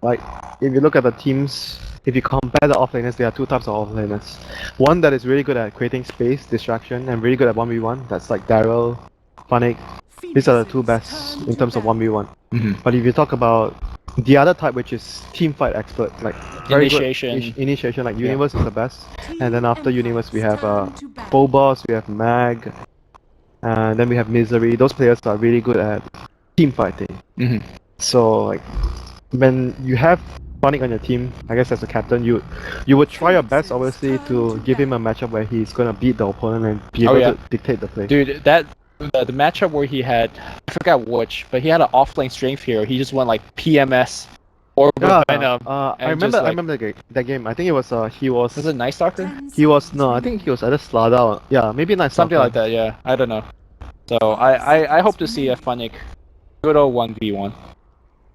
like if you look at the teams, if you compare the offlaners, there are two types of offlaners. One that is really good at creating space, distraction, and really good at 1v1. That's like Daryl, Funnick. These are the two best in terms of 1v1. But if you talk about the other type, which is team fight expert, like very Initiation. good initiation, like Universe is the best. And then after Universe, we have Boboss, we have Mag, and then we have Misery. Those players are really good at team fighting. So like when you have Sonic on your team, I guess as a captain, you would try your best, obviously, to give him a matchup where he's gonna beat the opponent and be able to dictate the play. Dude, the matchup where he had, I forgot which, but he had an offlane strength hero. He just went like PMS or Venom. I remember that game. I think it was he was. Was it Night Stalker? He was I think he was either Slada or maybe Night Stalker. Something like that. Yeah, I don't know. So I hope to see a Funnick good old 1v1.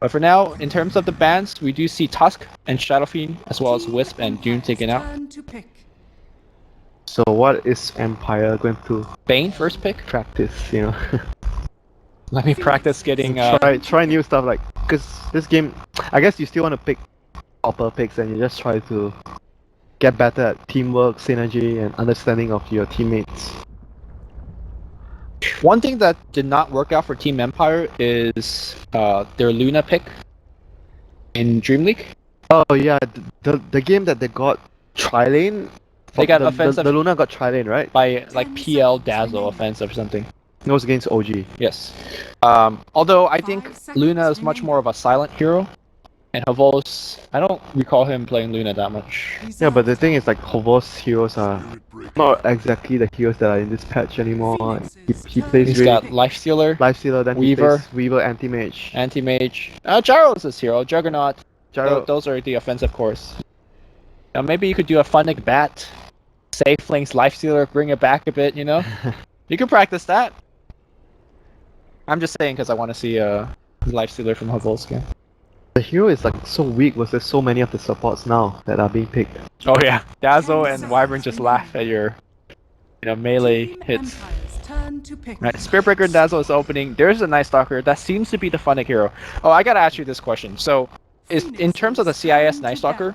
But for now, in terms of the bans, we do see Tusk and Shadow Fiend, as well as Wisp and Doom taken out. So what is Empire going to Bane first pick? practice, Let me practice getting try new stuff, like, because this game, I guess you still want to pick upper picks and you just try to get better at teamwork, synergy, and understanding of your teammates. One thing that did not work out for Team Empire is their Luna pick in Dream League. Oh yeah, the game that they got tri-lane. They got offensive. The Luna got tri-lane, right? By like PL Dazzle offensive or something. It was against OG. Yes. Although I think Luna is much more of a silent hero, and Havos, I don't recall him playing Luna that much. Yeah, but the thing is, like, Havos heroes are not exactly the heroes that are in this patch anymore. He plays. He's got Lifestealer, then Weaver, he plays Weaver, Anti-Mage. Gyro is his hero. Juggernaut. Gyro. Those are the offensive cores. Now maybe you could do a Funnick Bat, Safe Links Lifestealer, bring it back a bit. You can practice that. I'm just saying because I want to see Lifestealer from Havos again. The hero is like so weak versus so many of the supports now that are being picked. Oh yeah, Dazzle and Wyvern just laugh at your, melee hits. Right, Spiritbreaker and Dazzle is opening. There's a Night Stalker. That seems to be the Funnick hero. Oh, I gotta ask you this question. So, in terms of the CIS Night Stalker,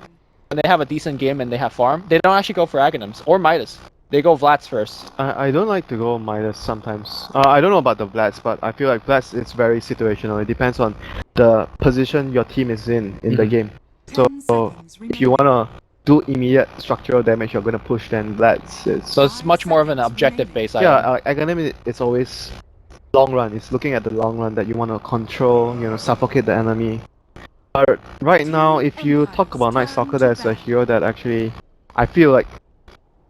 when they have a decent game and they have farm, they don't actually go for Aghanims or Midas. They go Vlads first. I don't like to go Midas sometimes. I don't know about the Vlads, but I feel like Vlads is very situational. It depends on the position your team is in the game. So if you wanna do immediate structural damage, you're gonna push then Vlads. So it's much more of an objective based item. Yeah, Aghanim it's always long run. It's looking at the long run that you wanna control, suffocate the enemy. But right now, if you talk about Night Stalker, there's a hero that actually I feel like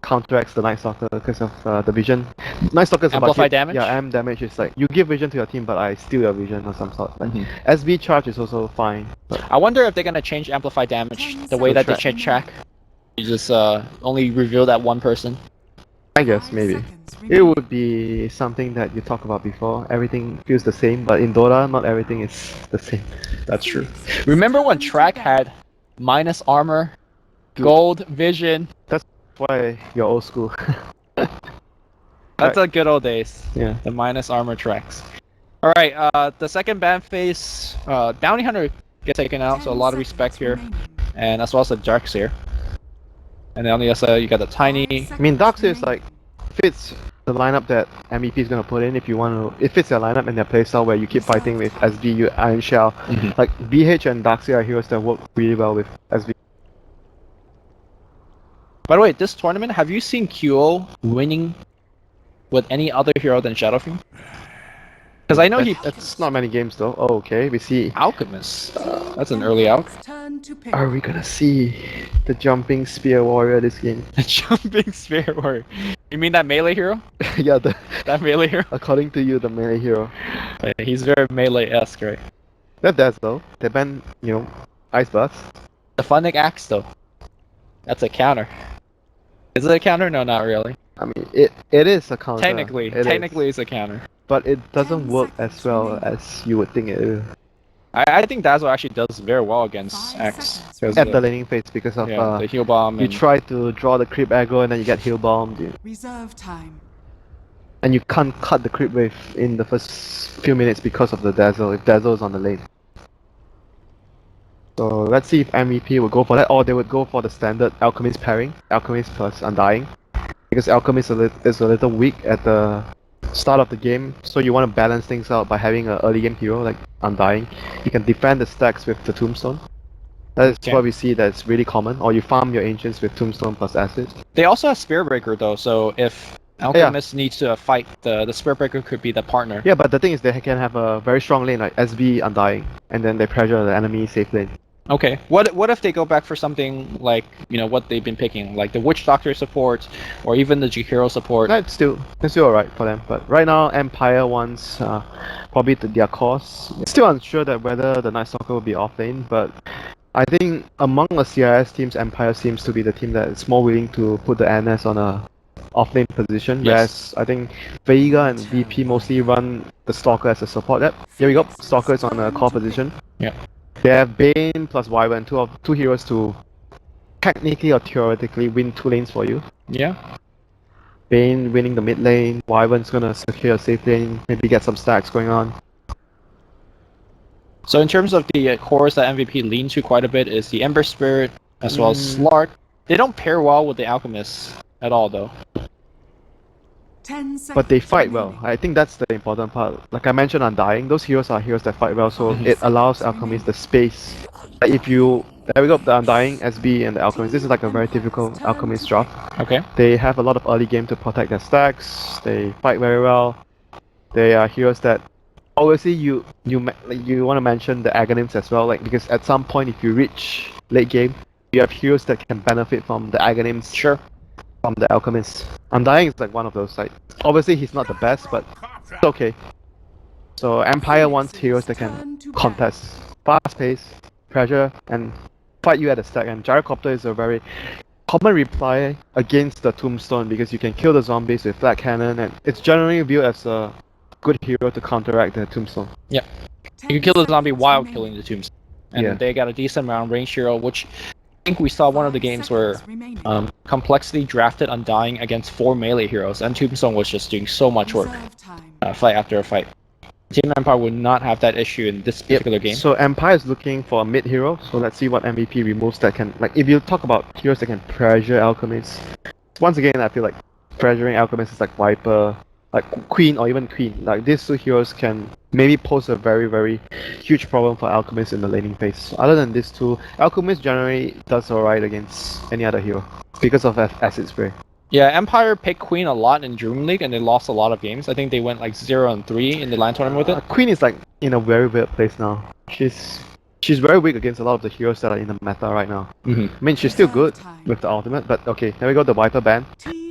counteracts the Night Stalker because of the vision. Night Stalker is Amplify about damage? Yeah, AM damage is like you give vision to your team, but I steal your vision or some sort. Like, SB charge is also fine. I wonder if they're gonna change Amplify damage the way that they change track. You just only reveal that one person. I guess maybe. It would be something that you talked about before. Everything feels the same, but in Dota, not everything is the same. That's true. Remember when track had minus armor, gold vision? That's why you're old school. That's the good old days. Yeah. The minus armor tracks. Alright, the second ban phase, Bounty Hunter gets taken out, so a lot of respect here. And as well as the Darkseer. And then on the other side, you got the Tiny. I mean, Darkseer is like, fits the lineup that MVP is gonna put in if you want to. It fits their lineup and their playstyle where you keep fighting with SB, Iron Shell. Like, BH and Darkseer are heroes that work really well with SB. By the way, this tournament, have you seen QO winning with any other hero than Shadow Fiend? Because I know That's not many games though. Oh, okay, we see. Alchemist. That's an early Alch. Are we gonna see the Jumping Spear Warrior this game? The Jumping Spear Warrior. You mean that melee hero? Yeah, that melee hero? According to you, the melee hero. Yeah, he's very melee-esque, right? That does though. They ban, Ice Blast. The Funnick Axe though. That's a counter. Is it a counter? No, not really. I mean, it is a counter. Technically, it's a counter. But it doesn't work as well as you would think it will. I think Dazzle actually does very well against Axe. At the laning phase because of the heal bomb. You try to draw the creep aggro and then you get heal bombed. Reserve time. And you can't cut the creep wave in the first few minutes because of the Dazzle, if Dazzle is on the lane. So let's see if MVP would go for that, or they would go for the standard Alchemist pairing, Alchemist plus Undying, because Alchemist is a little weak at the start of the game, so you want to balance things out by having an early game hero like Undying. You can defend the stacks with the Tombstone. That is what we see that's really common, or you farm your Ancients with Tombstone plus Acid. They also have Spearbreaker though, so if Alchemist needs to fight, the Spearbreaker could be the partner. Yeah, but the thing is they can have a very strong lane like SB Undying, and then they pressure the enemy safe lane. Okay. What if they go back for something like, you know, what they've been picking, like the Witch Doctor support, or even the G-Hero support? That's still alright for them, but right now Empire wants probably their cause. Still unsure that whether the Night Stalker will be off lane, but I think among the CIS teams, Empire seems to be the team that is more willing to put the NS on a off-lane position, whereas I think Vega and VP mostly run the Stalker as a support rep. Here we go, Stalker is on a core position. Yeah. They have Bane plus Wyvern, two heroes to technically or theoretically win 2 lanes for you. Yeah. Bane winning the mid lane, Wyvern's gonna secure a safe lane, maybe get some stacks going on. So in terms of the cores that MVP lean to quite a bit is the Ember Spirit as well as Slark. They don't pair well with the Alchemist at all though. But they fight well. I think that's the important part. Like I mentioned, Undying, those heroes are heroes that fight well, so it allows Alchemist the space. Like if you... There we go, the Undying, SB, and the Alchemist. This is like a very typical Alchemist draft. Okay. They have a lot of early game to protect their stacks, they fight very well. They are heroes that... Obviously, you want to mention the Aghanims as well, like because at some point if you reach late game, you have heroes that can benefit from the Aghanims. Sure. From the Alchemist. Undying is like one of those, like, obviously he's not the best, but it's okay. So Empire wants heroes that can contest, fast pace, pressure, and fight you at the stack, and Gyrocopter is a very common reply against the Tombstone because you can kill the zombies with Flat Cannon, and it's generally viewed as a good hero to counteract the Tombstone. Yeah. You can kill the zombie while killing the Tombstone. And they got a decent amount of range hero, which I think we saw one of the games where Complexity drafted Undying against 4 melee heroes, and Tombstone was just doing so much work, fight after fight. Team Empire would not have that issue in this particular game. So Empire is looking for a mid hero, so let's see what MVP removes that can... Like, if you talk about heroes that can pressure Alchemists, once again I feel like pressuring Alchemists is like Viper, like Queen or even Queen. Like these 2 heroes can maybe pose a very, very huge problem for Alchemist in the laning phase. So other than these 2, Alchemist generally does alright against any other hero because of Acid Spray. Yeah, Empire picked Queen a lot in Dream League and they lost a lot of games. I think they went like 0-3 in the LAN tournament with it. Queen is like in a very weird place now. She's very weak against a lot of the heroes that are in the meta right now. I mean, she's still good with the ultimate, but okay, there we go, the Viper ban.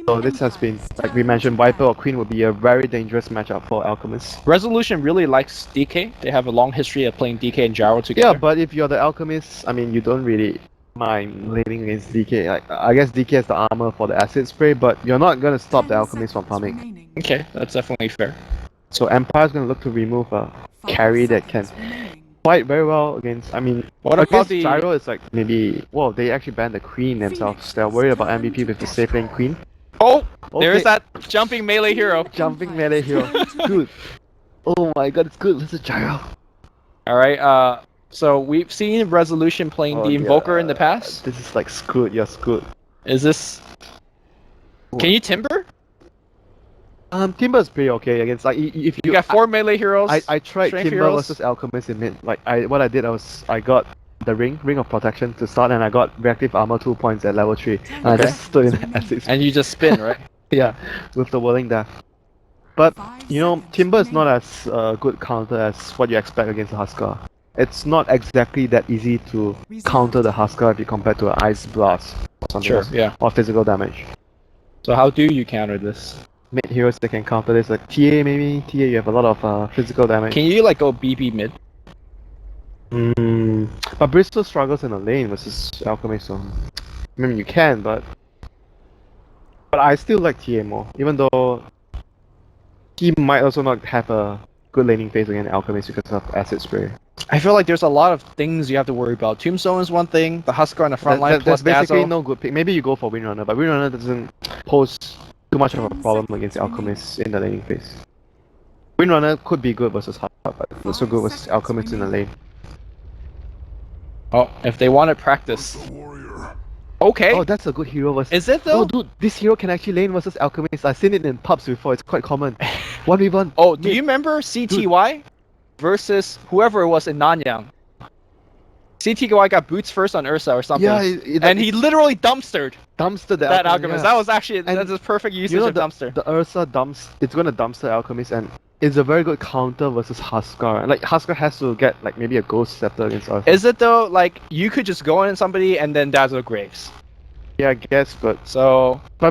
So this has been, like we mentioned, Viper or Queen would be a very dangerous matchup for Alchemist. Resolution really likes DK. They have a long history of playing DK and Gyro together. Yeah, but if you're the Alchemist, I mean, you don't really mind laning against DK. Like, I guess DK has the armor for the Acid Spray, but you're not gonna stop the Alchemist from farming. Okay, that's definitely fair. So Empire's gonna look to remove a carry that can fight very well against... I mean, what about the Gyro is like maybe... Well, they actually banned the Queen themselves. They're worried about MVP with the safe lane Queen. Oh! Okay. There's that jumping melee hero. Jumping melee hero. Good. Oh my god, it's good. It's a Gyro. Alright, so we've seen Resolution playing the Invoker in the past. This is like screwed, you're screwed. Is this... Can you Timber? Timber is pretty okay against, like, if you got 4 melee heroes. I tried Timber versus Alchemist in mid. Like, what I did was I got the ring of protection to start, and I got reactive armor 2 points at level 3. And I just stood in Essex. And you just spin, right? Yeah, with the Whirling Death. But you know, Timber is not as good counter as what you expect against the Huskar. It's not exactly that easy to counter the Huskar if you compare to an Ice Blast or something else, or physical damage. So how do you counter this? Mid heroes that can counter this, like TA maybe. TA, you have a lot of physical damage. Can you like go BB mid? But Bristol struggles in the lane versus Alchemist, so I mean you can, but I still like TA more, even though he might also not have a good laning phase against Alchemist because of Acid Spray. I feel like there's a lot of things you have to worry about. Tombstone is one thing, the Huskar on the front line plus There's basically Dazzle. no good pick. Maybe you go for Windrunner, but Windrunner doesn't pose too much of a problem against Alchemist in the laning phase. Windrunner could be good versus Huskar, but not so good versus Alchemist in the lane. Oh, if they wanted practice. Okay. Oh, that's a good hero versus... Is it though? Oh, dude, this hero can actually lane versus Alchemist. I've seen it in pubs before, it's quite common. 1v1. Oh, do you remember CTY versus whoever it was in Nanyang? CTY got boots first on Ursa or something. Yeah, and he literally dumpstered dumpster the that Alchemist. Alchemist. Yeah. That was actually that's a perfect usage of dumpster. The Ursa dumps, it's gonna dumpster Alchemist, and it's a very good counter versus Huskar. And like Huskar has to get like maybe a Ghost Scepter against Ursa. Is it though? Like you could just go in somebody and then dazzle Graves. Yeah, I guess, but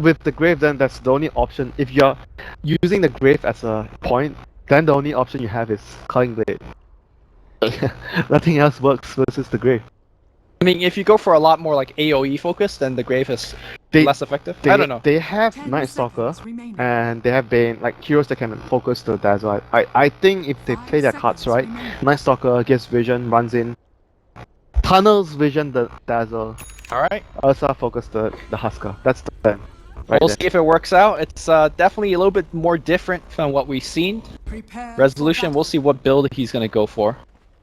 with the Grave, then that's the only option. If you're using the Grave as a point, then the only option you have is Culling Blade. Nothing else works versus the Grave. I mean, if you go for a lot more like AoE focus, then the Grave is less effective. I don't know. They have Night Stalker and they have Bane, like heroes that can focus the Dazzle. I think if they play their cards right, Night Stalker gets vision, runs in, tunnels vision the Dazzle. Alright. Ursa focus the Huskar. That's the plan. We'll see if it works out. It's definitely a little bit more different from what we've seen. Resolution, we'll see what build he's gonna go for.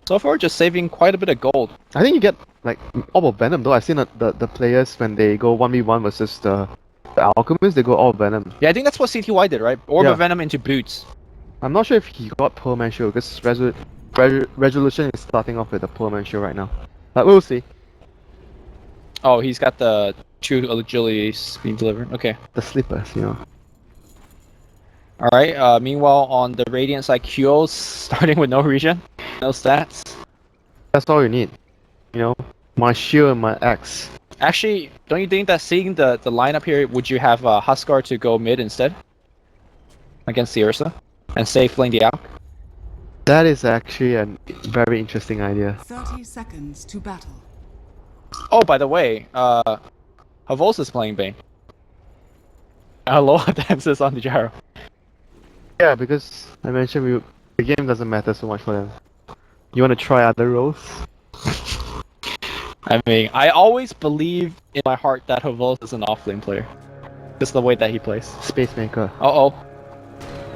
So far, just saving quite a bit of gold. I think you get like all of Venom though. I've seen the players when they go 1v1 versus the Alchemist, they go all Venom. Yeah, I think that's what CTY did, right? Orb of Venom into boots. I'm not sure if he got Pearl Man Shield because Resolution is starting off with a Pearl Man Shield right now. But we'll see. Oh, he's got the true agility being delivered. Okay. The slippers, you know. Alright, meanwhile on the Radiant side, Q's starting with no regen, no stats. That's all you need. You know, my shield and my axe. Actually, don't you think that seeing the lineup here, would you have Huskar to go mid instead? Against the Ursa? And save lane the Alk? That is actually a very interesting idea. 30 seconds to battle. Oh, by the way, Havos is playing Bane. Aloha dances on the gyro. Yeah, because I mentioned the game doesn't matter so much for them. You want to try other roles? I mean, I always believe in my heart that Havos is an offlane player. Just the way that he plays. Spacemaker. Uh-oh.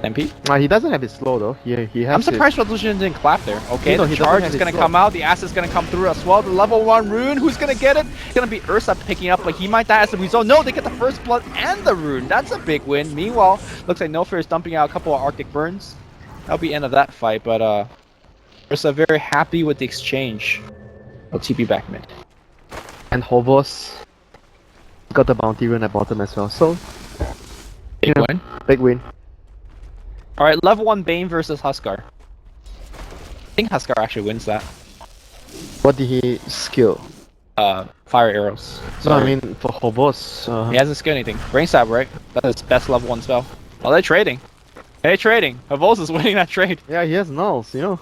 MP? He doesn't have his slow though. He has. I'm surprised Resolution didn't clap there. Okay, No, the he charge doesn't is have gonna his come out, the ass is gonna come through as well. The level 1 rune, who's gonna get it? It's gonna be Ursa picking up, but he might die as the result. No, they get the first blood and the rune. That's a big win. Meanwhile, looks like No Fear is dumping out a couple of Arctic Burns. That'll be the end of that fight, but Ursa very happy with the exchange of TP back mid. And Hovos got the bounty rune at bottom as well. So Big win. Big win. Alright, level 1 Bane versus Huskar. I think Huskar actually wins that. What did he skill? Fire arrows. No, I mean for Hovos. He hasn't skilled anything. Brain Stab, right? That's his best level 1 spell. Oh, they're trading. They're trading. Havos is winning that trade. Yeah, he has nulls, you know.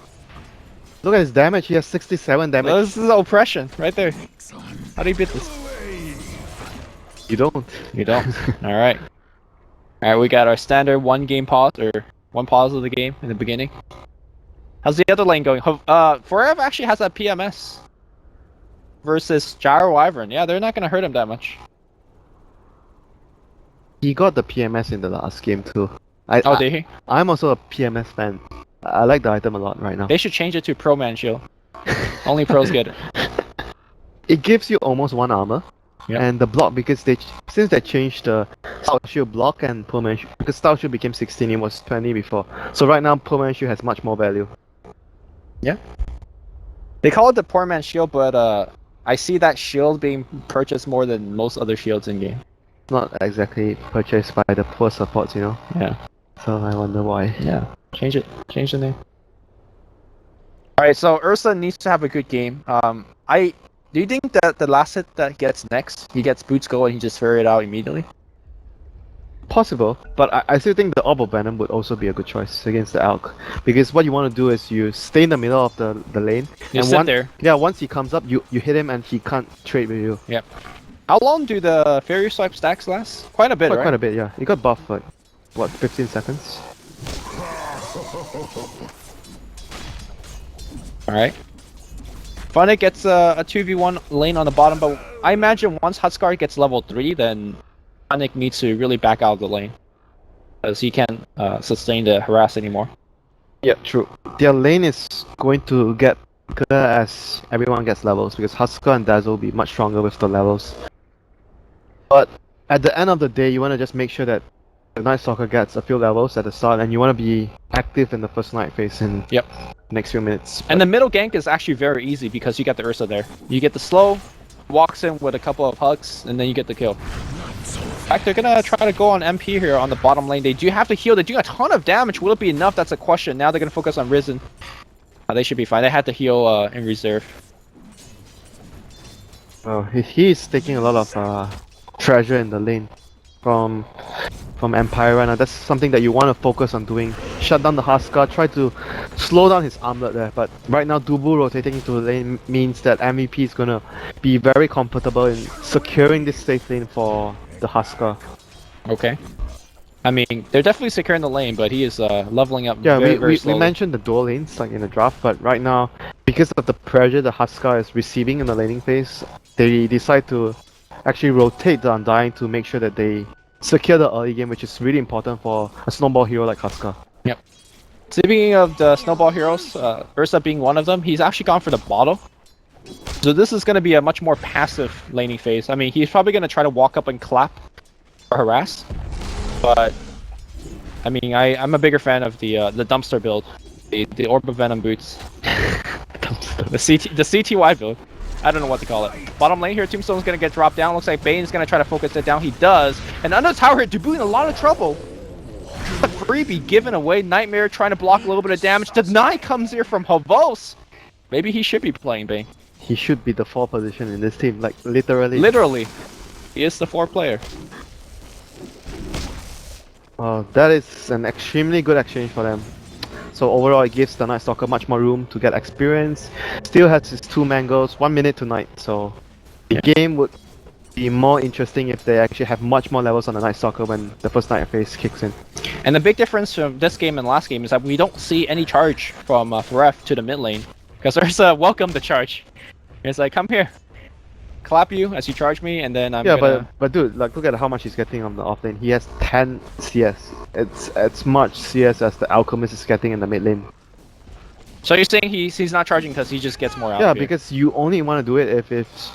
Look at his damage, he has 67 damage. This is oppression, right there. How do you beat this? You don't. You don't. Alright. Alright, we got our standard 1 game pause, or 1 pause of the game in the beginning. How's the other lane going? Forev actually has that PMS. Versus Gyro Wyvern. Yeah, they're not gonna hurt him that much. He got the PMS in the last game too. Did he? I'm also a PMS fan. I like the item a lot right now. They should change it to Pro Man Shield. Only pros get it. It gives you almost 1 armor. Yep. And the block, because since they changed the Stout Shield block and Pearl Man Shield, because Stout Shield became 16, it was 20 before. So right now Pearl Man Shield has much more value. Yeah. They call it the Poor Man Shield, but I see that shield being purchased more than most other shields in game. Not exactly purchased by the poor supports, you know? Yeah. So I wonder why. Yeah. Change it. Change the name. Alright, so Ursa needs to have a good game. Do you think that the last hit that gets next, he gets Boots Go and he just figure it out immediately? Possible, but I still think the Orb of Venom would also be a good choice against the Alk. Because what you want to do is you stay in the middle of the lane. You sit there. Yeah, once he comes up, you hit him and he can't trade with you. Yep. How long do the Fairy Swipe stacks last? Quite a bit, right? Quite a bit, yeah. It got buffed like, what, 15 seconds? Alright. Funny gets a 2v1 lane on the bottom, but I imagine once Huskar gets level 3, then Sonic needs to really back out of the lane. Because he can't sustain the harass anymore. Yeah, true. Their lane is going to get clear as everyone gets levels, because Husker and Dazzle will be much stronger with the levels. But at the end of the day, you want to just make sure that the Night Stalker gets a few levels at the start, and you want to be active in the first night phase in Yep. the next few minutes. And the middle gank is actually very easy because you got the Ursa there. You get the slow, walks in with a couple of hugs, and then you get the kill. In fact, they're gonna try to go on MP here on the bottom lane. They do have to heal. They do a ton of damage. Will it be enough? That's a question. Now they're gonna focus on Risen. They should be fine. They had to heal in reserve. Well, he's taking a lot of treasure in the lane from Empire right now. That's something that you want to focus on doing. Shut down the Husker, try to slow down his armlet there. But right now, Dubu rotating into the lane means that MVP is gonna be very comfortable in securing this safe lane for the Husker. Okay. I mean, they're definitely securing the lane, but he is leveling up Yeah, very we mentioned the dual lanes like in the draft, but right now, because of the pressure the Husker is receiving in the laning phase, they decide to actually rotate the Undying to make sure that they secure the early game, which is really important for a snowball hero like Husker. Yep. Speaking of the snowball heroes, Ursa being one of them, he's actually gone for the bottle. So this is going to be a much more passive laning phase. I mean, he's probably going to try to walk up and clap or harass. But I mean, I'm a bigger fan of the dumpster build, the Orb of Venom boots, the CTY build. I don't know what to call it. Bottom lane here, Tombstone's gonna get dropped down. Looks like Bane's gonna try to focus it down. He does, and under the tower here, Dubu in a lot of trouble. A freebie given away. Nightmare trying to block a little bit of damage. Deny comes here from Havos. Maybe he should be playing Bane. He should be the 4th position in this team, like literally. Literally, he is the 4th player. That is an extremely good exchange for them. So overall, it gives the Night Stalker much more room to get experience. Still has his 2 mangoes, 1 minute tonight. So the game would be more interesting if they actually have much more levels on the Night Stalker when the first night phase kicks in. And the big difference from this game and last game is that we don't see any charge from Pharef to the mid lane. Because there's a welcome the charge. It's like, come here. Clap you as you charge me, and then I'm gonna... but dude, like look at how much he's getting on the off lane. He has 10 CS. It's as much CS as the Alchemist is getting in the mid lane. So you're saying he's not charging because he just gets more out Yeah, of here. because you only want to do it if it's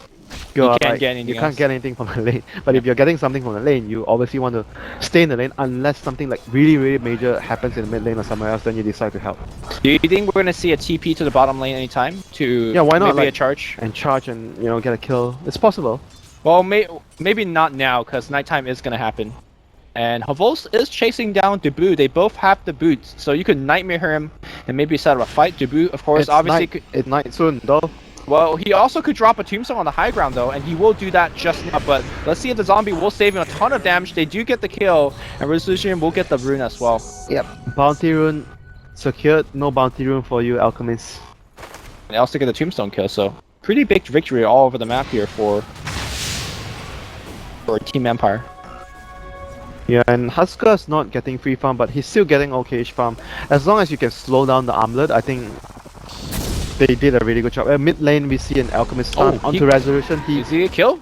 you can't get anything from the lane. But if you're getting something from the lane, you obviously want to stay in the lane unless something like really major happens in the mid lane or somewhere else, then you decide to help. Do you think we're gonna see a TP to the bottom lane anytime to why not, maybe like, a charge? And charge and get a kill. It's possible. Well, maybe not now because nighttime is gonna happen. And Havos is chasing down Dubu. They both have the boots, so you could nightmare him and maybe set up a fight. Dubu, of course, obviously. It's night soon though. Well, he also could drop a tombstone on the high ground though, and he will do that just now, but let's see if the zombie will save him a ton of damage. They do get the kill, and Resolution will get the rune as well. Yep. Bounty rune secured, no bounty rune for you, Alchemist. They also get the tombstone kill, so pretty big victory all over the map here for Team Empire. Yeah, and Husker's not getting free farm, but he's still getting okay-ish farm. As long as you can slow down the armlet, I think they did a really good job. At mid lane, we see an Alchemist stun onto Resolution. Is he a kill?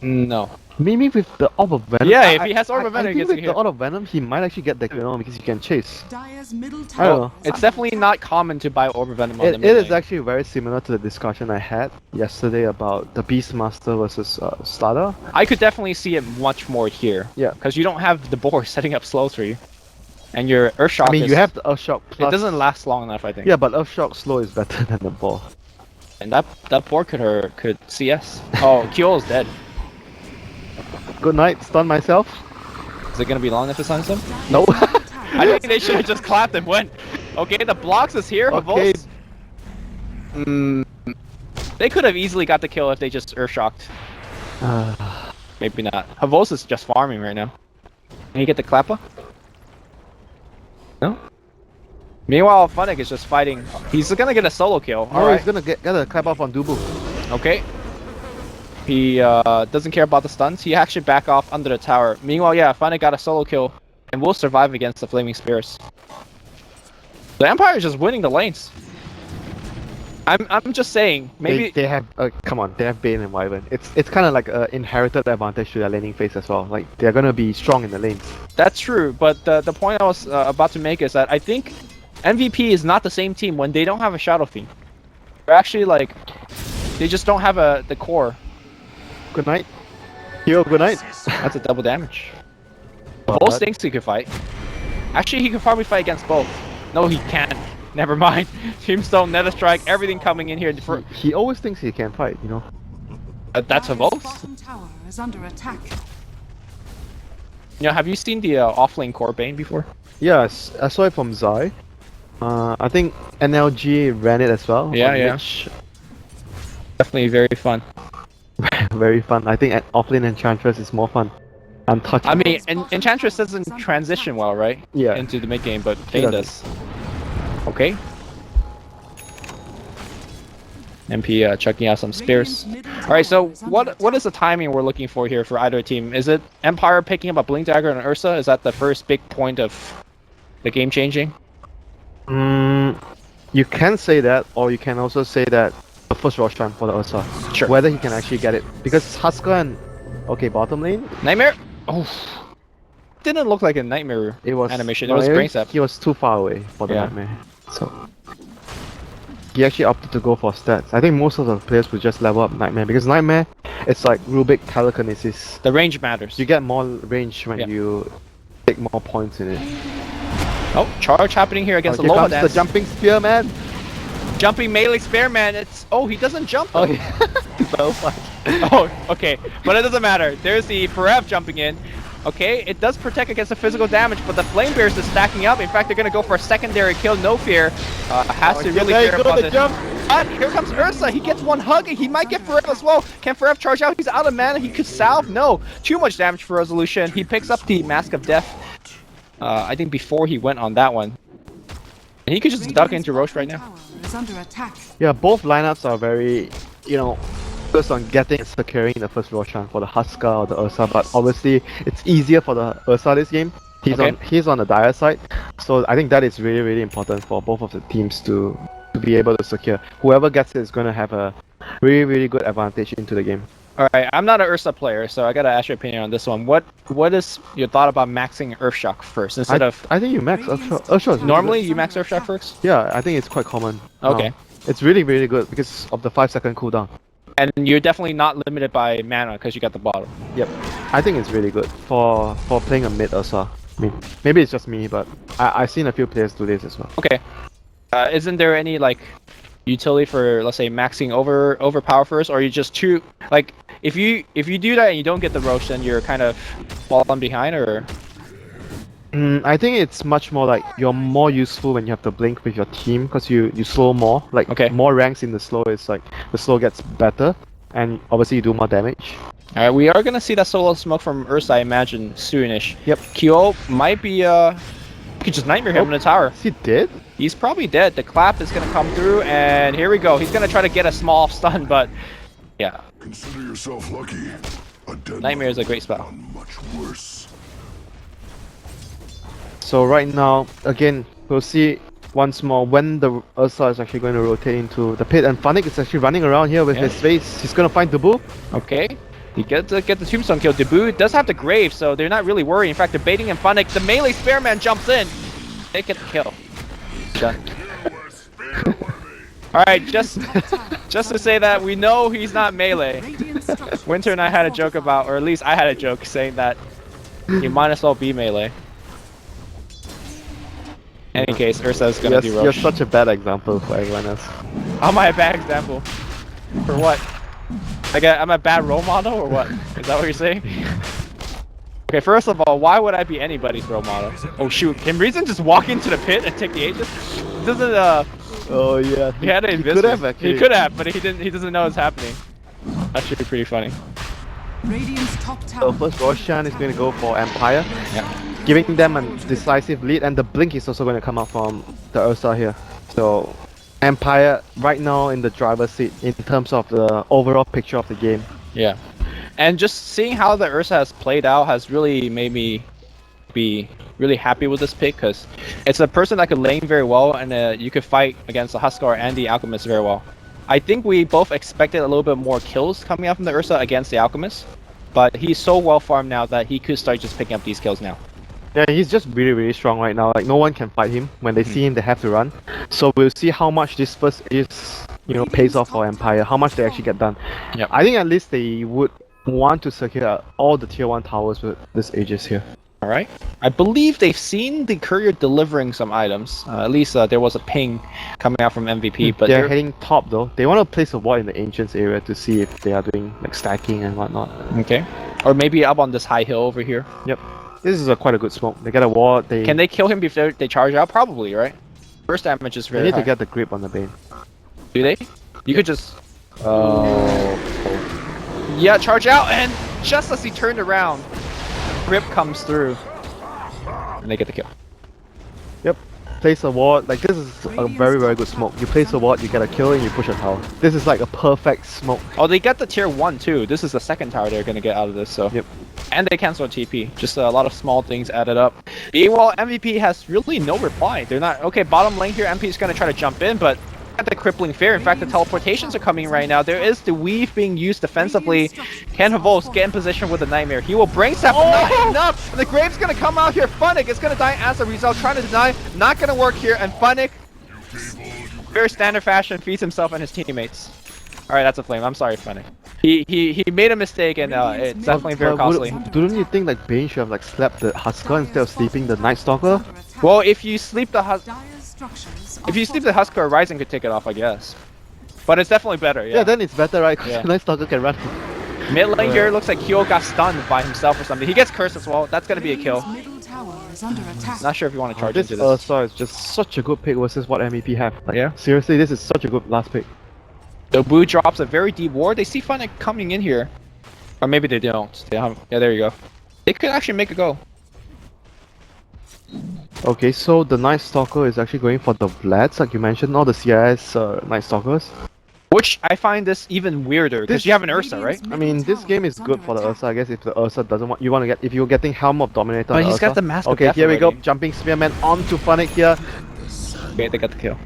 No. Maybe with the Orb of Venom. Yeah, if he has Orb of Venom, I he think gets a with kill. the Orb of Venom, he might actually get the kill because he can chase. Dire's middle I don't tower. know. It's definitely not common to buy Orb of Venom on the It mid is lane. actually very similar to the discussion I had yesterday about the Beastmaster versus Starter. I could definitely see it much more here. Yeah. Because you don't have the board setting up slows for you. And your Earthshock I mean, you have the Earthshock plus... It doesn't last long enough, I think. Yeah, but Earthshock slow is better than the ball. And that board could CS. Oh, Kyo is dead. Good night, stun myself. Is it gonna be long enough to stun him? No. I think they should have just clapped and went. Okay, the blocks is here. Okay. They could have easily got the kill if they just Earthshocked. Maybe not. Havos is just farming right now. Can he get the clapper? No? Meanwhile, Funnick is just fighting. He's gonna get a solo kill. Alright. He's gonna get a clap off on Dubu. Okay. He doesn't care about the stuns. He actually back off under the tower. Meanwhile, yeah, Funnick got a solo kill and will survive against the Flaming Spears. The Empire is just winning the lanes. I'm just saying, maybe they have come on, they have Bane and Wyvern. It's kind of like an inherited advantage to their laning phase as well. Like they're gonna be strong in the lanes. that's true. But the point I was about to make is that I think MVP is not the same team when they don't have a Shadow Fiend. They're actually like, they just don't have the core. Good night. Hero, good night. That's a double damage. Well, Both thinks he could fight. Actually, he could probably fight against both. No, he can't. Never mind. Tombstone, Nether Strike, everything coming in here. He always thinks he can fight, you know. That's a both. Bottom tower is under attack. You know, have you seen the offlane core Bane before? Yes, I saw it from Zai. I think NLG ran it as well. Yeah, on yeah. Twitch. Definitely very fun. Very fun. I think offlane Enchantress is more fun. Untouchable. I mean, Enchantress doesn't transition well, right? Yeah. Into the mid game, but He Bane does. does. Okay. MP chucking out some spears. Alright, so what is the timing we're looking for here for either team? Is it Empire picking up a Blink Dagger and Ursa? Is that the first big point of the game changing? You can say that, or you can also say that the first Roshan for the Ursa. Sure. Whether he can actually get it. Because Husker and... Okay, bottom lane. Nightmare? Oh. Didn't look like a Nightmare It was... animation. no, It was Brain Sap. He was too far away for the Yeah. Nightmare. So... He actually opted to go for stats. I think most of the players would just level up Nightmare. Because Nightmare, it's like Rubik telekinesis. The range matters. You get more range when Yeah. you take more points in it. Oh, charge happening here against Here the Loa comes Dance. the jumping spear, man! Jumping melee spearman. It's he doesn't jump. Though. Okay. So fun. Oh, okay, but it doesn't matter. There's the Forev jumping in. Okay, it does protect against the physical damage, but the Flame Bears is stacking up. In fact, they're gonna go for a secondary kill. No fear. Has to really care about this. But here comes Ursa. He gets one hug. He might get Forev as well. Can Forev charge out? He's out of mana. He could salve. No, too much damage for resolution. He picks up the Mask of Death. I think before he went on that one. And he could just duck into Roche right now. Is under attack. Yeah, both lineups are very, you know, focused on getting and securing the first Roshan for the Husker or the Ursa, but obviously it's easier for the Ursa this game. He's on the dire side, so I think that is really, really important for both of the teams to be able to secure. Whoever gets it is going to have a really, really good advantage into the game. Alright, I'm not an Ursa player, so I gotta ask your opinion on this one. What is your thought about maxing Earthshock first instead of... I think you max Earthshock. Normally you max Earthshock first? Yeah, I think it's quite common. Okay. It's really, really good because of the 5-second cooldown. And you're definitely not limited by mana because you got the bottle. Yep. I think it's really good for playing a mid Ursa. I mean, maybe it's just me, but I've seen a few players do this as well. Okay. Isn't there any like utility for, let's say, maxing overpower first, or you just too like if you do that and you don't get the Roche, then you're kind of falling behind, or? I think it's much more like you're more useful when you have to blink with your team because you slow more. Like more ranks in the slow is like the slow gets better, and obviously you do more damage. Alright, we are gonna see that solo smoke from Ursa, I imagine, soonish. Yep. Kyo might be you could just nightmare him in the tower. Is he dead? He's probably dead. The clap is gonna come through, and here we go. He's gonna try to get a small stun, but yeah. Consider yourself lucky. A dead Nightmare is a great spell. much worse. So right now, again, we'll see once more when the Ursa is actually going to rotate into the pit, and Funnick is actually running around here with his face. He's gonna find Dabu. Okay. He gets to get the tombstone kill. Dabu does have the grave, so they're not really worried. In fact, they're baiting him. Funnick, the melee spearman jumps in. They get the kill. Done. Alright, just to say that we know he's not melee. Winter and I had a joke about, or at least I had a joke saying that he might as well be melee. In any case, Ursa's gonna do Roche. You're such a bad example for everyone else. Am I a bad example? For what? Like I'm a bad role model, or what? Is that what you're saying? Okay, first of all, why would I be anybody's role model? Oh shoot, can Reason just walk into the pit and take the Aegis? Doesn't Oh yeah. he had an He could have invisible. actually. He could have, but he didn't. He doesn't know it's happening. That should be pretty funny. Radiant's top So tower. first Roshan is going to go for Empire, Yeah. giving them a decisive lead, and the blink is also going to come out from the Ursa here. So Empire right now in the driver's seat in terms of the overall picture of the game. Yeah. And just seeing how the Ursa has played out has really made me be really happy with this pick, because it's a person that could lane very well, and you could fight against the Huskar and the Alchemist very well. I think we both expected a little bit more kills coming out from the Ursa against the Alchemist, but he's so well farmed now that he could start just picking up these kills now. Yeah, he's just really strong right now. Like no one can fight him. When they see him, they have to run. So we'll see how much this first is, pays off for Empire. How much they actually get done. Yep. I think at least they would want to secure all the tier 1 towers with this Aegis here. All right. I believe they've seen the courier delivering some items. At least there was a ping coming out from MVP. But they're heading top though. They want to place a ward in the Ancients area to see if they are doing like stacking and whatnot. Okay. Or maybe up on this high hill over here. Yep. This is quite a good smoke. They get a ward. Can they kill him before they charge out? Probably, right? First damage is very They need high. to get the grip on the Bane. Do they? You could just... Oh. Yeah, charge out, and just as he turned around, grip comes through. And they get the kill. Yep. Place a ward. Like this is a very good smoke. You place a ward, you get a kill, and you push a tower. This is like a perfect smoke. Oh, they got the tier 1 too. This is the second tower they're gonna get out of this, so... Yep. And they cancel TP. Just a lot of small things added up. Meanwhile, MVP has really no reply. They're not... Okay, bottom lane here, MP is gonna try to jump in, but... At the crippling fear. In fact, the teleportations are coming right now. There is the weave being used defensively. Can Havos get in position with the Nightmare? He will bring Sap, not enough! And the Grave's gonna come out here. Funnick is gonna die as a result, trying to deny. Not gonna work here, and Funnick, very standard fashion, feeds himself and his teammates. Alright, that's a flame. I'm sorry, Funnick. He made a mistake, and it's definitely very costly. Don't you think like Bane should have like slept the Husker instead of sleeping the Night Stalker? Well, if you sleep the Husker, Ryzen could take it off, I guess. But it's definitely better, yeah. Yeah, then it's better, right? Yeah. Night Stalker can run. Mid lane here looks like Kyo got stunned by himself or something. He gets cursed as well. That's gonna be a kill. Not sure if you want to charge This into this. Ursa is just such a good pick versus what MVP have. Like, Yeah. Seriously, this is such a good last pick. The Boo drops a very deep ward. They see Funnick coming in here. Or maybe they don't. They have, yeah, there you go. They could actually make a go. Okay, so the Night Stalker is actually going for the Vlads, like you mentioned, all the CIS Night Stalkers. Which I find this even weirder, because you have an Ursa, right? I mean, this game is good for the Ursa, I guess, if the Ursa doesn't want... You want to get... If you're getting Helm of Dominator But on he's Ursa. got the Mask of Okay, Death here we go. already. Jumping Spearman onto Funnick here. Okay, they got the kill.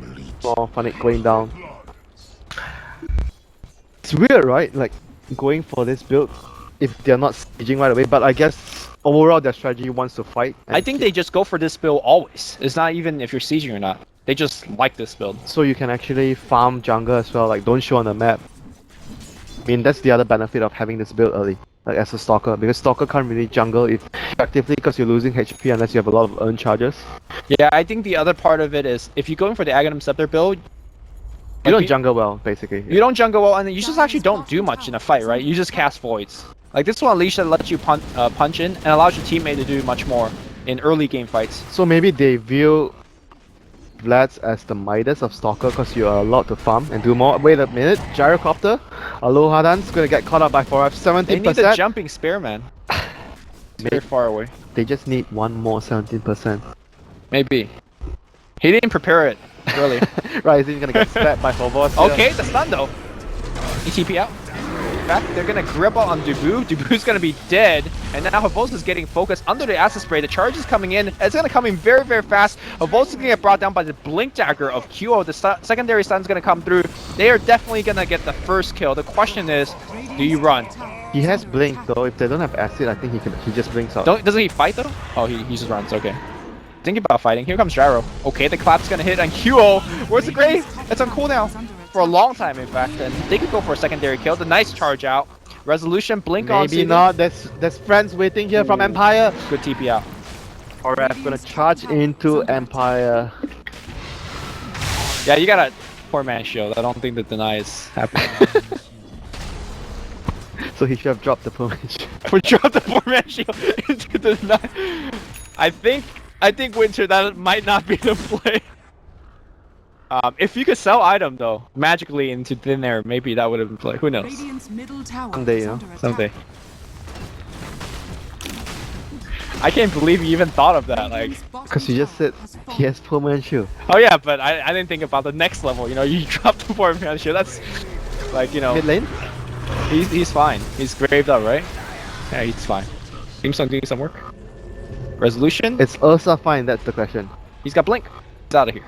Oh, Funnick going down. It's weird, right? Like, going for this build, if they're not sieging right away, but I guess overall their strategy wants to fight. I think they just go for this build always. It's not even if you're sieging or not. They just like this build. So you can actually farm jungle as well, like don't show on the map. I mean, that's the other benefit of having this build early, like as a Stalker, because Stalker can't really jungle effectively because you're losing HP unless you have a lot of earn charges. Yeah, I think the other part of it is, if you're going for the Aghanim Scepter build, You don't jungle well, basically. you don't jungle well, and you just actually don't do much in a fight, right? You just cast voids. Like this one, Alicia lets you punch in and allows your teammate to do much more in early game fights. So maybe they view Vlads as the Midas of Stalker because you are allowed to farm and do more. Wait a minute, Gyrocopter, Aloha Dan's gonna get caught up by 4F, 17%. They need the jumping spearman. It's very far away. They just need one more 17%. Maybe. He didn't prepare it, really. Right, is he gonna get stabbed by Phobos? Yeah. Okay, the stun though. ETP out. In fact, they're gonna grip on Dubu. Dubu's gonna be dead, and now Havos is getting focused under the acid spray. The charge is coming in. It's gonna come in very, very fast. Havos is gonna get brought down by the blink dagger of QO. The secondary stun's gonna come through. They are definitely gonna get the first kill. The question is, do you run? He has blink though. If they don't have acid, I think he just blinks out. Doesn't he fight though? Oh, he just runs. Okay. Think about fighting. Here comes Gyro. Okay, the clap's gonna hit on QO. Where's the grave? It's on cooldown for a long time, in fact, and they could go for a secondary kill. The nice charge out. Resolution, blink on. Maybe not. There's friends waiting here from Empire. Good TP out. Alright, gonna charge into Empire. Yeah, you got a poor man shield. I don't think the deny is happening. So he should have dropped the permission. We dropped the poor man shield into the deny. I think Winter, that might not be the play. If you could sell item though, magically into thin air, maybe that would have been play. Who knows? Someday, you know. Someday. I can't believe you even thought of that. Like, Because you just said he has permanent shield. oh yeah, but I didn't think about the next level. You know, you drop the poor man shield. That's like, you know, Mid lane? he's fine. He's graved up, right? Yeah, he's fine. Doing some work. Resolution. It's Ursa fine, that's the question. He's got blink. He's out of here.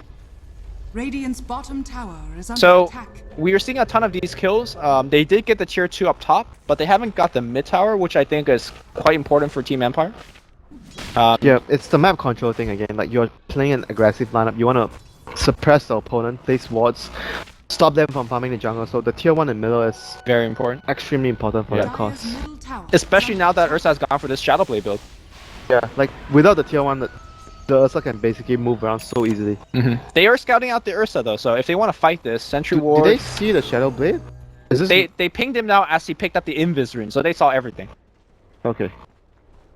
Radiant's bottom tower is under So attack. we are seeing a ton of these kills. They did get the tier 2 up top, but they haven't got the mid tower, which I think is quite important for Team Empire. Yeah, it's the map control thing again. Like you're playing an aggressive lineup, you want to suppress the opponent, place wards, stop them from farming the jungle. So the tier 1 and middle is Very important. extremely important for that cause. Dire's middle tower Especially is now that under Ursa has gone for this Shadowblade build. Yeah, like without the tier 1, the Ursa can basically move around so easily. They are scouting out the Ursa though, so if they want to fight this, Sentry Did Ward... they see the Shadow Blade? Is this They pinged him now as he picked up the Invis rune, so they saw everything. okay?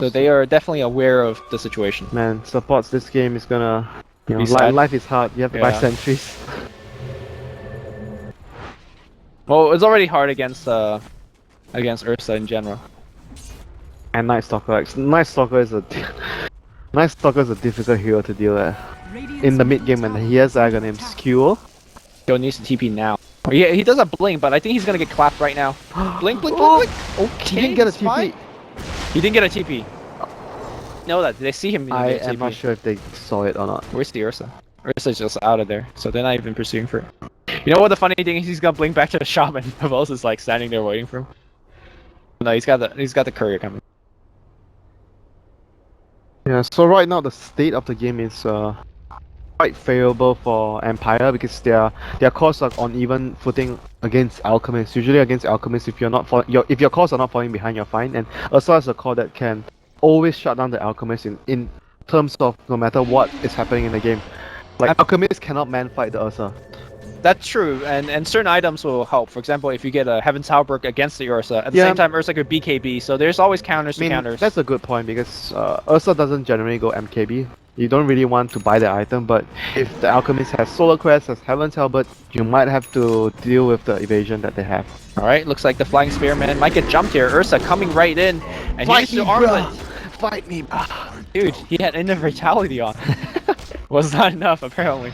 So they are definitely aware of the situation. Man, supports this game is gonna, you know, Be sad. life is hard. You have to buy Yeah. sentries. Well, it's already hard against Ursa in general. And Night Stalker. Like, Night Stalker is a Night Stalker is a difficult hero to deal with. Radiant's In the mid middle game when tower he has is under Aghanim's attack. Q. Joe needs to TP now. Yeah, he does a blink, but I think he's gonna get clapped right now. Blink, blink, blink, Oh, blink. Okay, He didn't get a he's fine. TP. He didn't get a TP. No, that did they see him? I get a am not TP? sure if they saw it or not. Where's the Ursa? Ursa's just out of there, so they're not even pursuing for it. You know what the funny thing is? He's gonna blink back to the shaman. Vos is like standing there waiting for him. No, he's got the courier coming. Yeah, so right now the state of the game is quite favorable for Empire because their cores are on even footing against Alchemists. Usually against Alchemists, if if your cores are not falling behind, you're fine. And Ursa is a core that can always shut down the Alchemist in terms of no matter what is happening in the game. Like Alchemists cannot man fight the Ursa. That's true, and certain items will help. For example, if you get a Heaven's Halberd against the Ursa, at the Yeah. same time Ursa could BKB, so there's always counters I mean, to counters. that's a good point because Ursa doesn't generally go MKB. You don't really want to buy the item, but if the Alchemist has Solar Crest, has Heaven's Halberd, you might have to deal with the evasion that they have. Alright, looks like the Flying Spearman might get jumped here. Ursa coming right in, and he's the armlet. Fight me, Dude, he had End of Vitality on. Was not enough, apparently.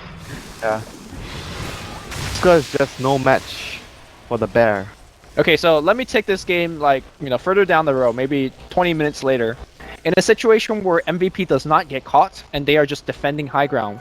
Yeah. Skull is just no match for the bear. Okay, so let me take this game, like, you know, further down the road, maybe 20 minutes later. In a situation where MVP does not get caught, and they are just defending high ground.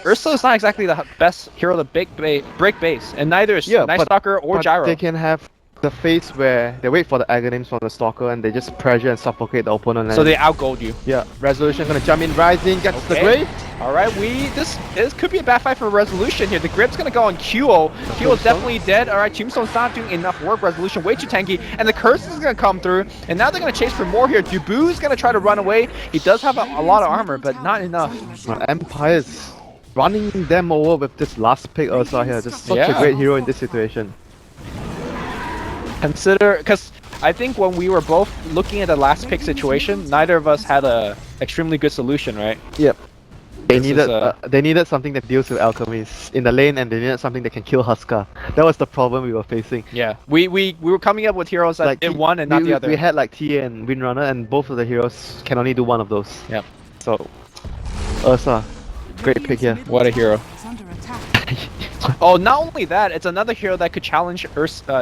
Ursa is not exactly the best hero to break base, and neither is Night Stalker or but Gyro. they can have the phase where they wait for the Aghanims from the Stalker and they just pressure and suffocate the opponent. So and they outgold you. yeah, Resolution gonna jump in, Rising, gets the Okay. grave. Alright, this could be a bad fight for Resolution here. The grip's gonna go on QO. QO is definitely dead. Alright, Tombstone's not doing enough work. Resolution way too tanky. And the curse is gonna come through. And now they're gonna chase for more here. Dubu's gonna try to run away. He does have a lot of armor, but not enough. Empire is running them over with this last pick Ursa here. Just such a Yeah. great hero in this situation. Consider, because I think when we were both looking at the last pick situation, neither of us had a extremely good solution, right? Yep. They This needed is, they needed something that deals with alchemies in the lane, and they needed something that can kill Huskar. That was the problem we were facing. Yeah. We were coming up with heroes that did one and not the other. We had like TA and Windrunner, and both of the heroes can only do one of those. Yep. So, Ursa, great pick here. What a hero. Is under attack. Oh, not only that, it's another hero that could challenge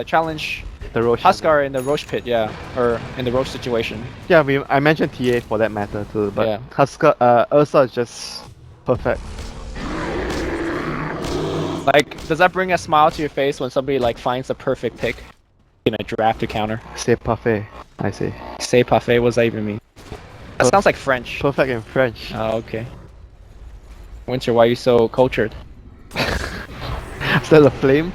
challenge The Roche. Huskar in the Roche pit, yeah, or in the Roche situation. Yeah, I mentioned TA for that matter too, but Yeah. Huskar, Ursa is just perfect. Like, does that bring a smile to your face when somebody like finds the perfect pick in a draft to counter? C'est parfait, I say. C'est parfait, what does that even mean? That sounds like French. Perfect in French. Oh, okay. Winter, why are you so cultured? Is that a flame?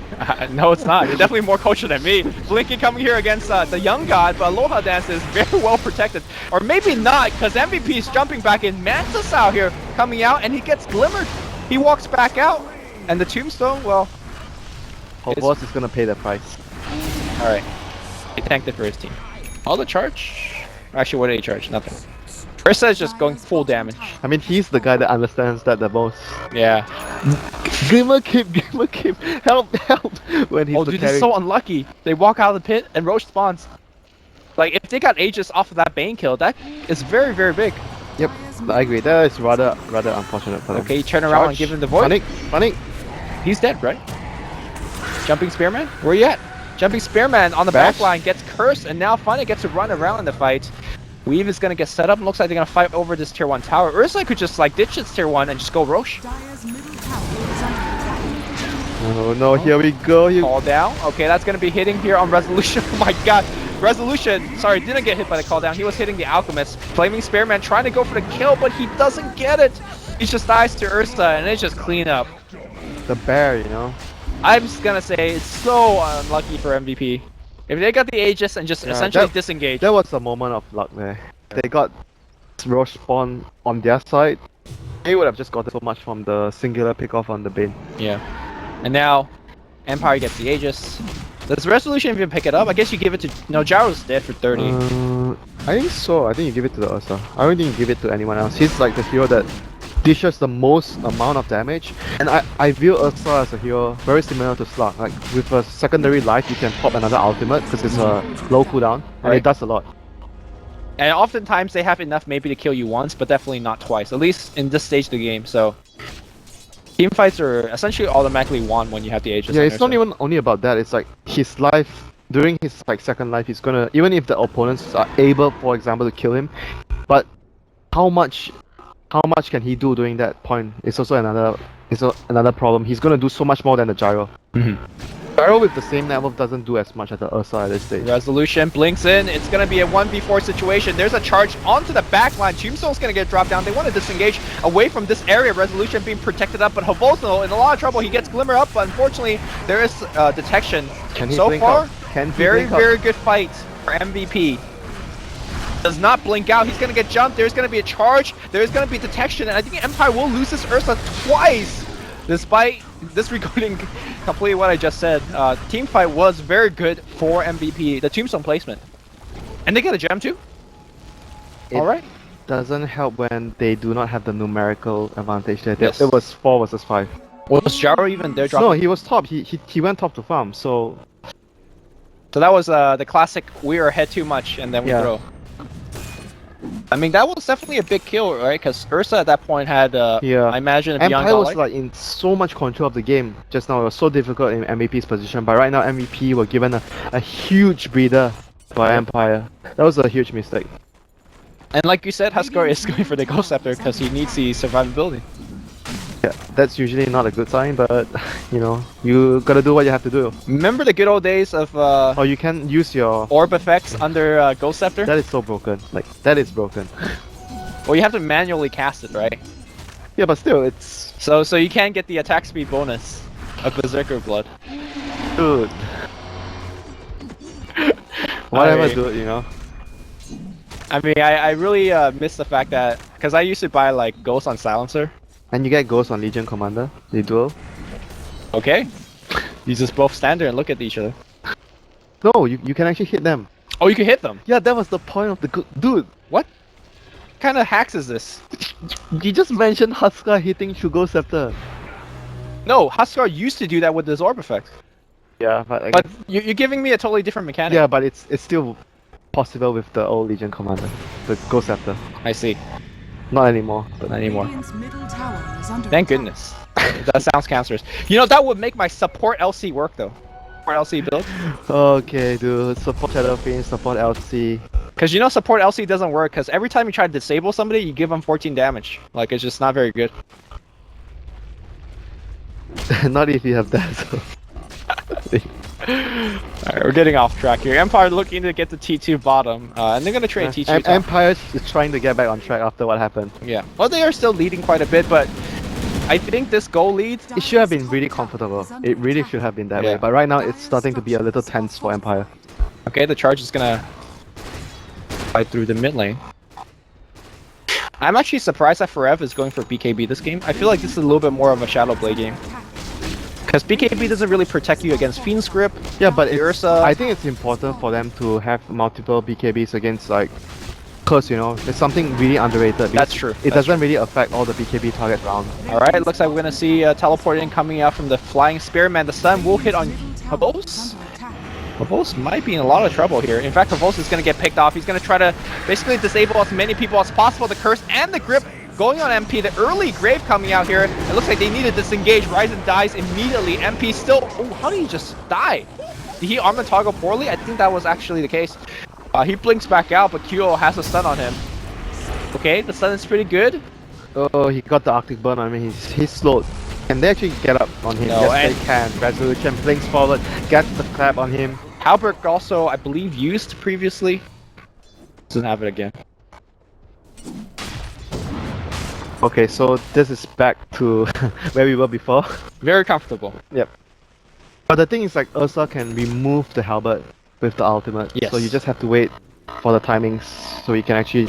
No, it's not. You're definitely more cultured than me. Blinky coming here against the young god, but Aloha Dance is very well protected. Or maybe not, because MVP is jumping back in. Mantis out here coming out, and he gets glimmered. He walks back out, and the Tombstone, well... Hogwarts is gonna pay the price. Alright. He tanked it for his team. All the charge? Actually, what did he charge? Nothing. Ursa is just going full damage. I mean, he's the guy that understands that the most. Yeah. Glimmer keep, help, when he's Oh, the dude, carry. this is so unlucky. They walk out of the pit, and Roche spawns. Like, if they got Aegis off of that Bane kill, that is very, very big. Yep, I agree. That is rather unfortunate for them. Okay, turn around and give him the void. Funny. He's dead, right? Jumping Spearman? Where you at? Jumping Spearman on the Bash? back line gets cursed, and now Funny gets to run around in the fight. Weave is gonna get set up, and looks like they're gonna fight over this tier 1 tower. Ursa could just like ditch its tier 1 and just go Roche. Dire's middle tower is under attack. Oh no, here we go. Fall down. Okay, that's gonna be hitting here on Resolution. Oh my god. Resolution, sorry, didn't get hit by the call down. He was hitting the Alchemist. Flaming Spearman trying to go for the kill, but he doesn't get it. He just dies to Ursa, and it's just clean up. The bear, you know. I'm just gonna say it's so unlucky for MVP. If they got the Aegis and just essentially disengage. That was a moment of luck there. They got Roche spawn on their side. They would have just gotten so much from the singular pickoff on the Bane. Yeah. And now, Empire gets the Aegis. Does Resolution even pick it up? I guess you give it to... No, Jaro's dead for 30. I think so. I think you give it to the Ursa. I don't think you give it to anyone else. He's like the hero that dishes the most amount of damage. And I view Ursa as a hero very similar to Slug. Like with a secondary life, you can pop another ultimate because it's a low cooldown. And it does a lot. And oftentimes they have enough maybe to kill you once, but definitely not twice. At least in this stage of the game, so... Team fights are essentially automatically won when you have the Aegis. Yeah, it's not even only about that. It's like his life, during his like second life, he's gonna... Even if the opponents are able, for example, to kill him, but how much can he do during that point? It's also another problem. He's gonna do so much more than the Gyro. Gyro with the same level doesn't do as much as the Ursa at this stage. Resolution blinks in. It's going to be a 1v4 situation. There's a charge onto the back line. Tombstone's going to get dropped down. They want to disengage away from this area. Resolution being protected up, but Havoso in a lot of trouble. He gets Glimmer up, but unfortunately, there is detection. Can he so blink far, out? Can he very, blink out? very good fight for MVP. Does not blink out. He's going to get jumped. There's going to be a charge. There's going to be detection, and I think Empire will lose this Ursa twice. Despite disregarding completely what I just said, team fight was very good for MVP, the Tombstone placement. And they get a gem too? Alright. Doesn't help when they do not have the numerical advantage there. Yes. It was 4 versus 5. Was Jaro even there dropping? No, he was top. He went top to farm, so... So that was the classic, we are ahead too much and then we throw. I mean, that was definitely a big kill, right? Because Ursa at that point had, I imagine, a Beyond Empire was Godlike. like in so much control of the game just now. It was so difficult in MVP's position, but right now MVP were given a huge breather by Empire. That was a huge mistake. And like you said, Huskar is going for the Ghost Scepter because he needs the survivability. Yeah, that's usually not a good sign, but you know, you gotta do what you have to do. Remember the good old days of Or you can use your orb effects under Ghost Scepter? That is so broken. Like that is broken. Well, you have to manually cast it, right? Yeah, but still, it's So you can get the attack speed bonus of Berserker Blood. dude. Whatever, dude. You know. I mean, I really miss the fact that because I used to buy like Ghost on Silencer. And you get Ghost on Legion Commander, the duel. Okay. You just both stand there and look at each other. No, you can actually hit them. Oh, you can hit them. Yeah, that was the point of the dude. What kind of hacks is this? You just mentioned Huskar hitting Shugo Scepter. No, Huskar used to do that with his orb effect. Yeah, but But you're giving me a totally different mechanic. yeah, but it's still possible with the old Legion Commander, the Ghost Scepter. I see. Not anymore. But Not anymore. Radiant's middle tower is under Thank attack. goodness. That sounds cancerous. You know, that would make my support LC work though. Support LC build. Okay, dude. Support Shadow Fiend, support LC. Because you know support LC doesn't work because every time you try to disable somebody, you give them 14 damage. Like, it's just not very good. Not if you have that. So. Alright, we're getting off track here. Empire looking to get the T2 bottom, and they're gonna trade T2 top. Empire is trying to get back on track after what happened. Yeah. Well, they are still leading quite a bit, but I think this goal lead... It should have been really comfortable. It really should have been that way. But right now, it's starting to be a little tense for Empire. Okay, the charge is gonna fight through the mid lane. I'm actually surprised that Forev is going for BKB this game. I feel like this is a little bit more of a Shadow Blade game. Because BKB doesn't really protect you against Fiend's Grip. Yeah, but Ursa. I think it's important for them to have multiple BKBs against like... Because, you know, it's something really underrated. That's true. It doesn't really affect all the BKB targets around. Alright, looks like we're gonna see teleporting coming out from the Flying Spearman. The stun will hit on Havos. Havos might be in a lot of trouble here. In fact, Havos is gonna get picked off. He's gonna try to basically disable as many people as possible. The Curse and the Grip going on MP. The early Grave coming out here. It looks like they need to disengage. Ryzen dies immediately. MP still... Oh, how did he just die? Did he armor toggle poorly? I think that was actually the case. He blinks back out, but Kyo has a stun on him. Okay, the stun is pretty good. Oh, he got the Arctic Burn on me. He's slowed. Can they actually get up on him? No, yes, they can. Resolution blinks forward, gets the clap on him. Halberd also, I believe, used previously. Doesn't have it again. Okay, so this is back to where we were before. Very comfortable. Yep. But the thing is, like, Ursa can remove the halberd with the ultimate. Yes. So you just have to wait for the timings so you can actually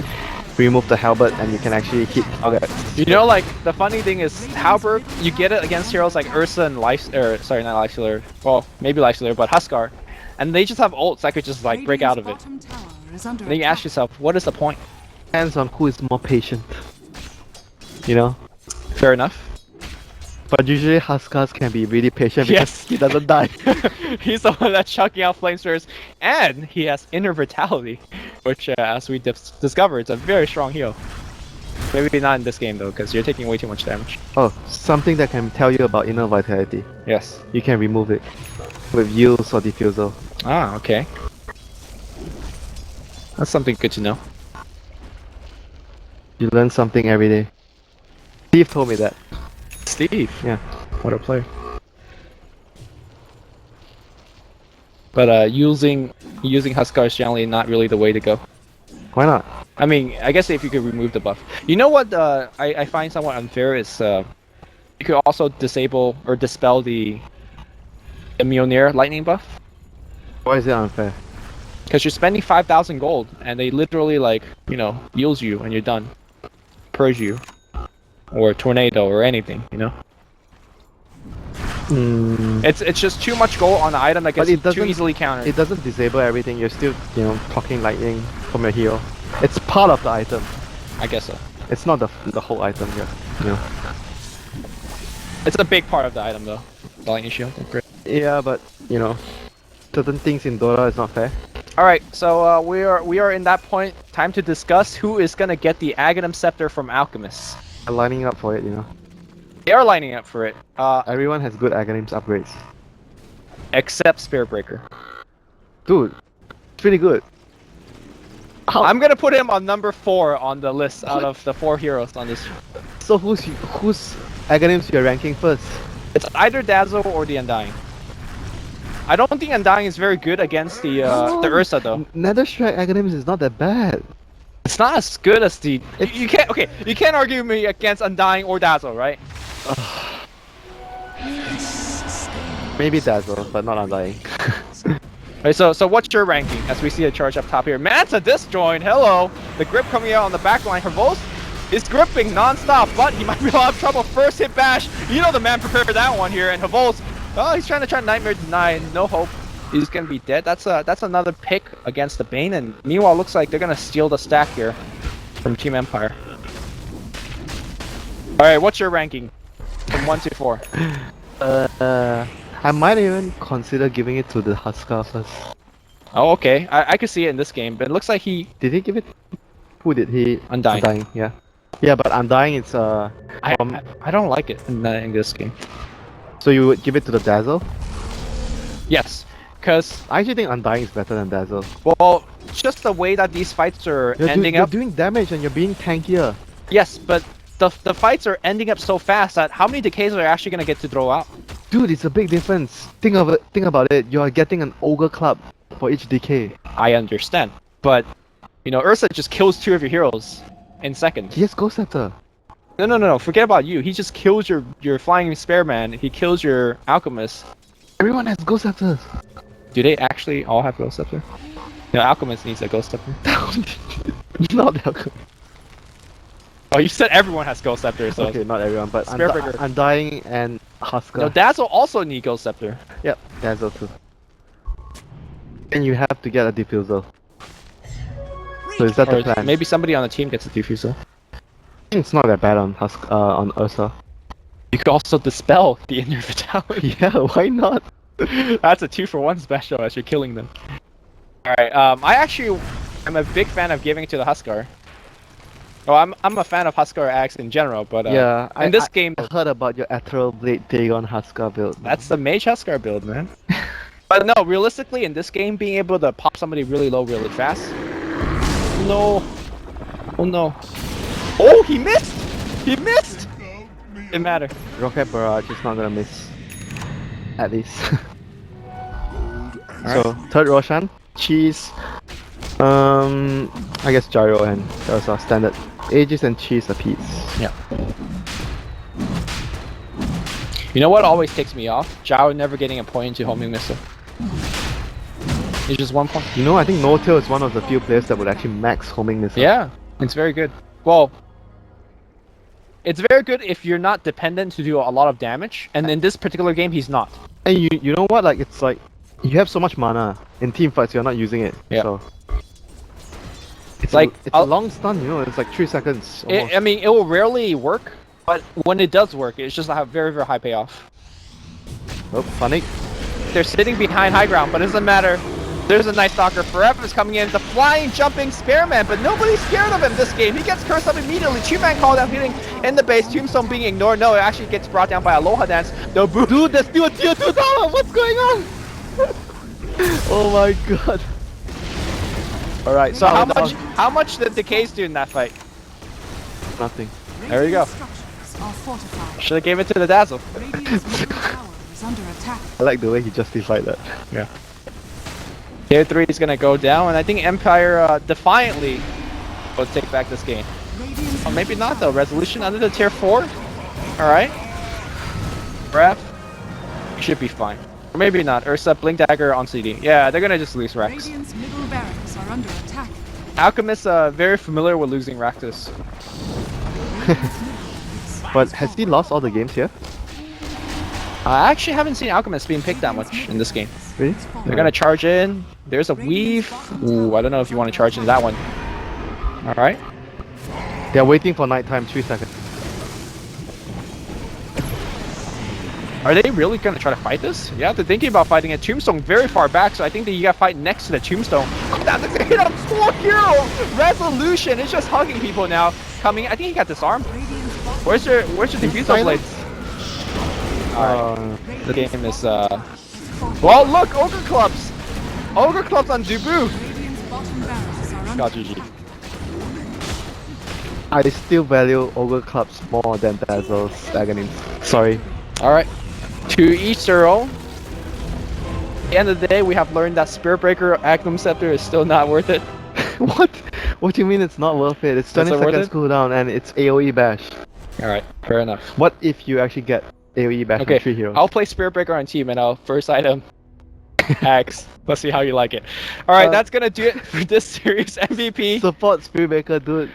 remove the halberd and you can actually hit targets. You know, like, the funny thing is, Halberd, you get it against heroes like Ursa and sorry, not Lifestealer. Well, maybe Lifestealer, but Huskar. And they just have ults that could just, like, break out of it. Bottom tower is under And then you ask yourself, what is the point? Depends on who is more patient. You know? Fair enough. But usually Huskars can be really patient Yes. because he doesn't die. He's the one that's chucking out flamethrowers, and he has inner vitality, which, as we discovered, it's a very strong heal. Maybe not in this game though, because you're taking way too much damage. Oh, something that can tell you about inner vitality. Yes. You can remove it with use or diffusal. Ah, okay. That's something good to know. You learn something every day. Steve told me that. Steve. Yeah. What a player. But using Huskar is generally not really the way to go. Why not? I mean, I guess if you could remove the buff. You know what I find somewhat unfair is you could also disable or dispel the Mjolnir lightning buff. Why is it unfair? Because you're spending 5,000 gold and they literally, like, you know, heals you and you're done. Purge you. Or tornado or anything, you know? It's just too much gold on the item that gets too easily countered. It doesn't disable everything. You're still, you know, blocking lightning from your heal. It's part of the item. I guess so. It's not the whole item. Yeah. You know. It's a big part of the item though. The lightning shield. Great. Yeah, but you know, certain things in Dota is not fair. All right, so we are in that point. Time to discuss who is gonna get the Aghanim Scepter from Alchemist. I'm lining up for it, you know. They are lining up for it. Everyone has good Aghanims upgrades. Except Spiritbreaker. Dude, it's pretty good. I'm gonna put him on number 4 on the list out of the 4 heroes on this. So who's Aghanims you're ranking first? It's either Dazzle or the Undying. I don't think Undying is very good against the Ursa though. Netherstrike Aghanims is not that bad. It's not as good as the. You can't argue me against Undying or Dazzle, right? Maybe Dazzle, but not Undying. Right, so what's your ranking as we see a charge up top here? Manta disjoin, hello! The grip coming out on the back line. Hervos is gripping non-stop, but he might be in a lot of trouble. First hit bash, you know the man prepared for that one here, and Hervos, oh, he's trying to Nightmare Deny, no hope. He's gonna be dead. That's another pick against the Bane, and meanwhile looks like they're gonna steal the stack here from Team Empire. Alright, what's your ranking? From 1 to 4. I might even consider giving it to the Huskar first. Oh, okay. I could see it in this game, but it looks like he... Did he give it? Who did he? Undying. Undying, yeah. Yeah, but Undying it's I don't like it in this game. So you would give it to the Dazzle? Yes, because... I actually think Undying is better than Dazzle. Well, just the way that these fights are ending you're up... doing damage and you're being tankier. Yes, but the fights are ending up so fast that how many decays are you actually going to get to throw out? Dude, it's a big difference. Think about it. You are getting an ogre club for each decay. I understand, but you know Ursa just kills 2 of your heroes in seconds. He has Ghost Scepter. No. Forget about you. He just kills your flying spearman. He kills your alchemist. Everyone has Ghost Scepters. Do they actually all have Ghost Scepter? No, alchemist needs a Ghost Scepter. Not Alchemist. Oh, you said everyone has Ghost Scepter, so... Okay, not everyone, but Spiritbreaker. Undying and Huskar. No, Dazzle also need Ghost Scepter. Yep, Dazzle too. And you have to get a diffusal. So is that the Or plan? maybe somebody on the team gets a diffuser. I think it's not that bad on on Ursa. You could also dispel the inner vitality. Yeah, why not? That's a 2-for-1 special as you're killing them. Alright, I actually am a big fan of giving it to the Huskar. Well, I'm a fan of Huskar Axe in general, but yeah, in this game... I heard about your Ethereal Blade Dagon Huskar build. That's the Mage Huskar build, man. But no, realistically, in this game, being able to pop somebody really low really fast... No. Oh no. Oh, he missed! He missed! Didn't matter. Rocket Barrage is not gonna miss. At least. Gold So third Roshan, cheese. I guess gyro and those are standard. Aegis and cheese a piece. Yeah. You know what always takes me off? Zhao never getting a point into homing missile. It's just 1 point. You know, I think No-Tail is one of the few players that would actually max homing missile. Yeah, it's very good. Well, it's very good if you're not dependent to do a lot of damage, and in this particular game, he's not. And you know what? Like it's like you have so much mana in team fights, you're not using it. Yeah. So it's Like, it's a long stun. You know, it's like 3 seconds. Almost. I mean, it will rarely work, but when it does work, it's just a very, very high payoff. Oh, Sonic. They're sitting behind high ground, but it doesn't matter. There's a nice stalker. Forever is coming in. The flying, jumping Spearman, but nobody's scared of him this game. He gets cursed up immediately. Two-man call down hitting in the base. Tombstone being ignored. No, it actually gets brought down by Aloha Dance. No, dude, that's still a tier 2 dollar. What's going on? Oh my god. Alright, so how much did Decays do in that fight? Nothing. There you go. Structures are fortified. Should have gave it to the Dazzle. Radiant's middle tower is under attack. I like the way he justified that. Yeah. Tier 3 is gonna go down, and I think Empire defiantly will take back this game. Radiant's Oh, maybe not though. Resolution under the tier 4. Alright. Breath. Should be fine. Or maybe not. Ursa, Blink Dagger on CD. Yeah, they're gonna just lose Rex. Radiant's middle barracks are under attack. Alchemist very familiar with losing Raktus. But has he lost all the games here? I actually haven't seen Alchemist being picked that much in this game. Really? They're gonna charge in. There's a weave. Ooh, I don't know if you want to charge into that one. Alright. They're waiting for nighttime. 3 seconds. Are they really gonna try to fight this? Yeah, they're thinking about fighting it. Tombstone very far back, so I think that you gotta fight next to the Tombstone. That's a hit on 4 hero! Resolution is just hugging people now. Coming, I think he got disarmed. Where's your diffuser blades? Alright, the game is well, look, Ogre Clubs! Ogre Clubs on Dubu! Radiant's bottom barracks are under Got GG. I still value Ogre Clubs more than Dazzle's Aghanim. Sorry. Alright. To each their own. At the end of the day, we have learned that Spirit Breaker Agnum Scepter is still not worth it. What? What do you mean it's not worth it? It's 20 That's not worth seconds it? cooldown and it's AoE bash. Alright, fair enough. What if you actually get AoE bash on 3 heroes? I'll play Spirit Breaker on team and I'll first item Axe. Let's see how you like it. Alright, that's gonna do it for this series MVP. Support Spirit Breaker, dude.